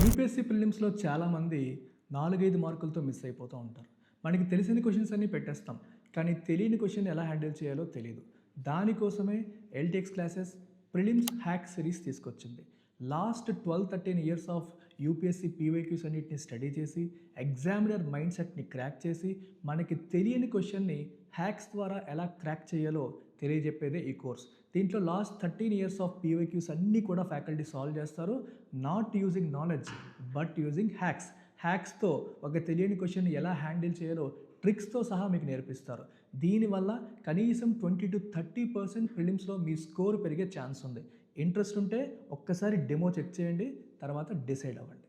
UPSC ప్రిలిమ్స్‌లో చాలామంది 4, 5 మార్కులతో miss అయిపోతూ ఉంటారు. మనకి తెలిసిన క్వెషన్స్ అన్నీ పెట్టేస్తాం. కానీ తెలియని క్వెషన్ ఎలా హ్యాండిల్ చేయాలో తెలీదు. దానికోసమే LTX classes prelims hack series తీసుకొచ్చింది. Last 12, 13 years of UPSC PYQs అన్నిటిని స్టడీ చేసి, ఎగ్జామినర్ మైండ్ సెట్‌ని క్రాక్ చేసి, మనకి తెలియని క్వెషన్‌ని హ్యాక్స్ ద్వారా ఎలా క్రాక్ చేయాలో తెలియజెప్పేదే ఈ కోర్స్. దీంట్లో లాస్ట్ 13 ఇయర్స్ ఆఫ్ పీవైక్యూస్ అన్నీ కూడా ఫ్యాకల్టీ సాల్వ్ చేస్తారు. Not using knowledge but using hacks. హ్యాక్స్‌తో ఒక తెలియని క్వెషన్‌ని ఎలా హ్యాండిల్ చేయాలో ట్రిక్స్‌తో సహా మీకు నేర్పిస్తారు. దీనివల్ల కనీసం 20-30% ప్రిలిమ్స్‌లో మీ స్కోర్ పెరిగే ఛాన్స్ ఉంది. ఇంట్రెస్ట్ ఉంటే ఒక్కసారి డెమో చెక్ చేయండి. తర్వాత డిసైడ్ అవ్వండి.